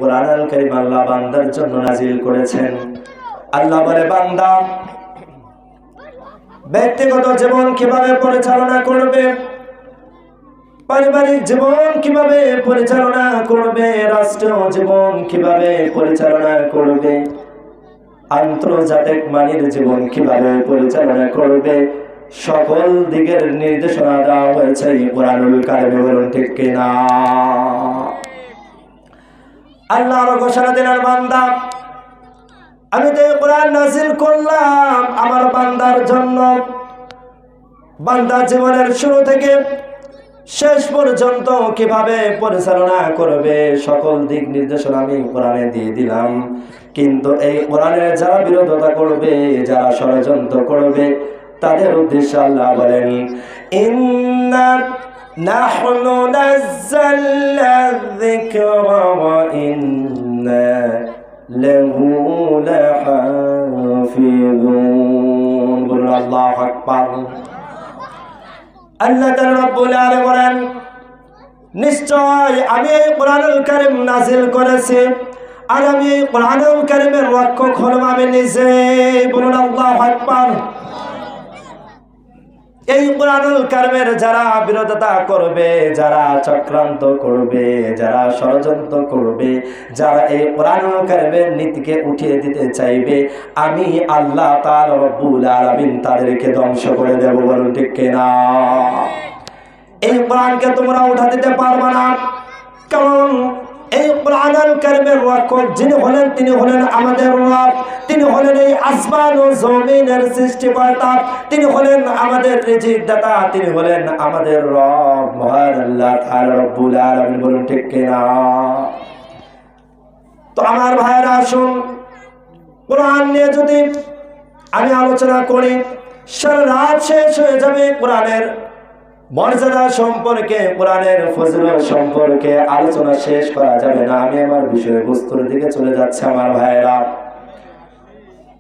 কোরআনুল কারীম আল্লাহ বান্দার জন্য নাজিল করেছেন। আল্লাহ বলে, বান্দা ব্যক্তিগত জীবন কিভাবে পরিচালনা করবে, পারিবারিক জীবন কিভাবে পরিচালনা করবে, রাষ্ট্রীয় জীবন কিভাবে পরিচালনা করবে, আন্তর্জাতিক মানের জীবন কিভাবে পরিচালনা করবে, সকল দিকের নির্দেশনা দেওয়া হয়েছে কোরআনুল কারীমে। বলুন ঠিক কিনা? আল্লাহ ঘোষণা দিলেন, বান্দা আমি তো কোরআন নাযিল করলাম আমার বান্দার জন্য। বান্দা জীবনের শুরু থেকে শেষ পর্যন্ত কিভাবে পরিচালনা করবে সকল দিক নির্দেশনা আমি কোরআনে দিয়ে দিলাম। কিন্তু এই কোরআনের যারা বিরোধিতা করবে, যারা ষড়যন্ত্র করবে, তাদের উদ্দেশ্যে আল্লাহ বলেন, ইন্না নাহনু নাযালনা যিকরা ওয়া ইন্না লাহু লাহাফিজুন। বলুন আল্লাহু আকবার। আল্লাহ তাআলা রব্বুল আলামিন বলেন, নিশ্চয় আমি এই কোরআনুল কারীম নাযিল করেছি আর আমি এই কোরআনুল কারীমের রক্ষক হলাম আমি নিজে। বলুন আল্লাহু আকবার। এই কোরআনুল কারীমের যারা বিরোধিতা করবে, যারা চক্রান্ত করবে, যারা ষড়যন্ত্র করবে, যারা এই কোরআনুল কারীমের নীতিকে উঠিয়ে দিতে চাইবে, আমি আল্লাহ তাআলা রব্বুল আলামিন তাদেরকে ধ্বংস করে দেব। বলুন ঠিক কিনা? এই কোরআনকে তোমরা উঠা দিতে পারবে না, কারণ এই কোরআনুল কারীমের রক্ষক যিনি হলেন তিনি হলেন আমাদের রব, তিনি হলেন এই আসমান ও জমিনের সৃষ্টিকর্তা, তিনি হলেন আমাদের রিজিক দাতা, তিনি হলেন আমাদের রব মহান আল্লাহ তাআলা রব্বুল আলামিন। বলুন ঠিক কিনা? তো আমার ভাইরা আসুন, কোরআন নিয়ে যদি আমি আলোচনা করি সারা রাত শেষ হয়ে যাবে। কোরআনের মর্যাদা সম্পর্কে, কোরআনের ফজিলত সম্পর্কে আলোচনা শেষ করা যাবে না। আমি আমার বিষয়বস্তুর দিকে চলে যাচ্ছি আমার ভাইরা।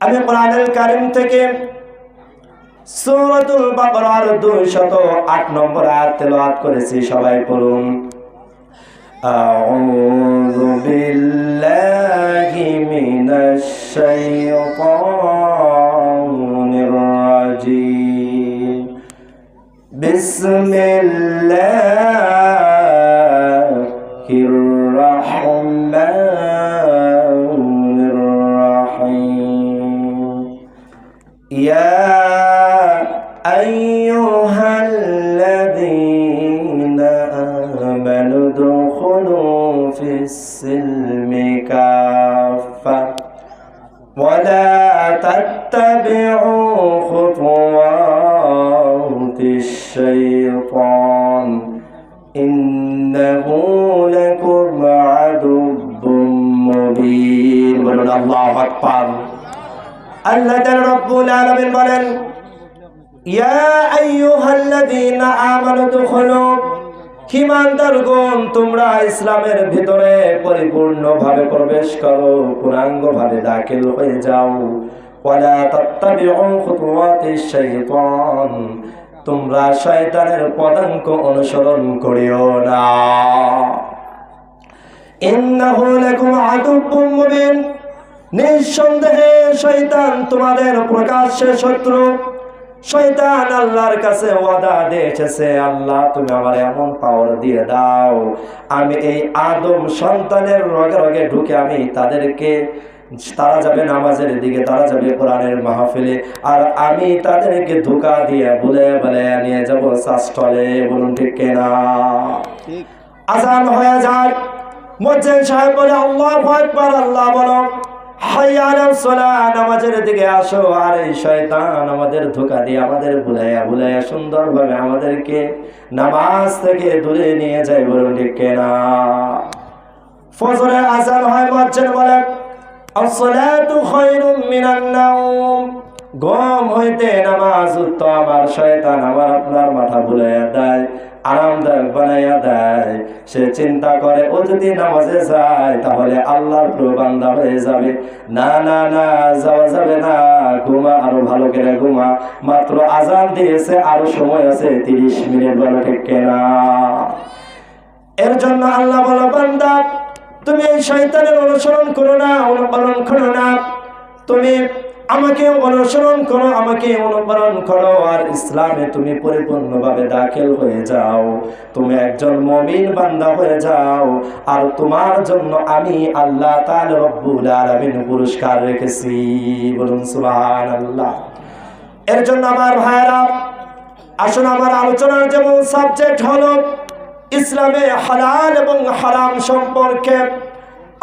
আমি কোরআনুল কারীম থেকে সূরাতুল বাকারার 208 নম্বর আয়াত তেলাওয়াত করেছি। সবাই পড়ুন, আউযু বিল্লাহি মিনাশ শাইতানির রাজীম, বিসমিল্লাহির রাহমানির রাহিম, ইয়া আইয়ুহাল্লাযীনা আমানু দুখুলু ফিস-সিলমি কাফা ওয়া লা তাত্তাবিউ খুতুওয়াতিশ শাইতান ইন্নাহু লাকুম আদুব্বুম মুবিন। বলুন আল্লাহু আকবার। আল্লাহ তাআলা রব্বুল আলামিন বলেন, ইয়া আইয়ুহাল্লাযীনা আমানু দুখুলু, ঈমানদারগণ তোমরা ইসলামের ভিতরে পরিপূর্ণভাবে প্রবেশ করো, পূর্ণাঙ্গভাবে দাখিল হয়ে যাও। ওয়ালা তাত্তাবিউ খুতুওয়াতিশ শাইতান, তোমরা শয়তানের পদাঙ্ক অনুসরণ করিও না। ইন্নাহু লাকুম আদুব্বুম মুবিন, নিঃসন্দেহে শয়তান তোমাদের প্রকাশ্যে শত্রু। শয়তান আল্লাহর কাছে ওয়াদা দিয়ে এসেছে, আল্লাহ তুমি আমার এমন পাওয়ার দিয়ে দাও, আমি এই আদম সন্তানের রগে রগে ঢুকে আমি তাদেরকে, তারা যাবে নামাজের দিকে, তারা যাবে কোরআনের মাহফিলে, আর আমি তাদেরকে ধোঁকা দিয়ে বলে বলে নিয়ে যাব শাস্ত্রলে। বলুন ঠিক কিনা? আজান হয়ে যায়, মুয়াজ্জিন সাহেব বলে আল্লাহু আকবার, আল্লাহ বলো হাইয়া আলাস সালাহ, নামাজের দিকে আসো। আর এই শয়তান আমাদের ধোঁকা দিয়ে আমাদের ভুলাইয়া ভুলাইয়া সুন্দরভাবে আমাদেরকে নামাজ থেকে দূরে নিয়ে যায়। বলুন ঠিক কিনা? ফজরের আজান হয়, মুয়াজ্জিন বলে আসসালাতু খায়রুম মিনান নাওম, ঘুম হইতে নামাজ উত্তম। আর শয়তান আমার আপনার মাথা ভুলাইয়া দেয়, আরামদায়ক বানাইয়া দেয়। সে চিন্তা করে ও যদি নামাজে যায় তাহলে আল্লাহর প্রিয় বান্দা হয়ে যাবে। না না না, যাওয়া যাবে না, ঘুমা, আরো ভালো করে ঘুমা, মাত্র আজান দিয়েছে, আরো সময় আছে 30 মিনিট। বলো ঠিক কিনা? এর জন্য আল্লাহ বলো, বান্দা তুমি এই শয়তানের অনুসরণ করো না, অনুকরণ করো না, তুমি আমাকে অনুসরণ করো, আমাকে অনুকরণ করো, আর ইসলামে তুমি পরিপূর্ণভাবে দাখিল হয়ে যাও, তুমি একজন মুমিন বান্দা হয়ে যাও। আর তোমার জন্য আমি আল্লাহ তাআলা রব্বুল আলামিন পুরস্কার রেখেছি। বলুন সুবহানাল্লাহ। এর জন্য আমার ভাইরা, আসুন আমার আলোচনার যে মূল সাবজেক্ট হলো ইসলামে হালাল এবং হারাম সম্পর্কে।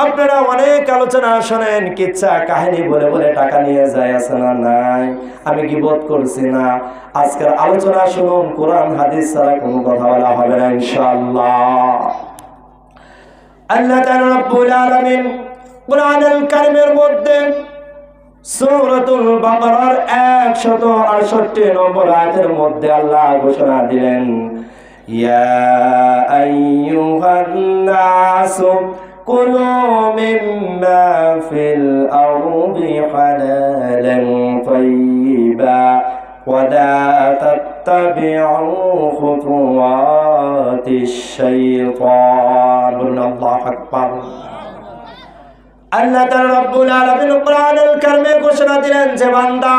আপনারা অনেক আলোচনা শোনেন, কিচ্ছা কাহিনী বলে বলে টাকা নিয়ে যায়, আছে না? নাই, আমি গীবত করছি না। আজকের আলোচনা শুনুন, কোরআন হাদিস ছাড়া কোনো কথা বলা হবে না ইনশাআল্লাহ। আল্লাহ তাআলা রব্বুল আলামিন কোরআনুল কারীমের মধ্যে সূরাতুল বাকারার 168 নম্বর আয়াতের মধ্যে আল্লাহ ঘোষণা দিলেন, ইয়া আইয়ুহান নাসু কুলু মিম্মা ফিল আরদি হালালান তাইয়্যিবা ওয়া লা তাত্তাবিউ খুতুওয়াতিশ শাইতান। আল্লাহু আকবার। আল্লাহ তাআলা রব্বুল আলামিন কোরআনুল কারীমে ঘোষণা দিলেন যে বান্দা,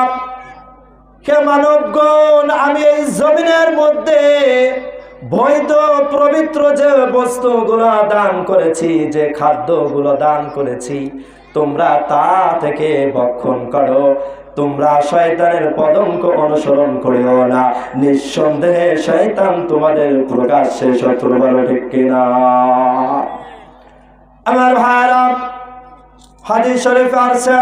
হে মানবগণ, আমি এই জমিনের মধ্যে বৈধ পবিত্র যে বস্তুগুলো দান করেছি, যে খাদ্যগুলো দান করেছি, তোমরা তা থেকে ভক্ষণ করো। তোমরা শয়তানের পদঙ্ক অনুসরণ করিও না, নিঃসন্দেহে শয়তান তোমাদের প্রকাশ্যে শত্রু। বলো ঠিক কিনা? আমার ভাইরা, হাদিস শরীফে আছে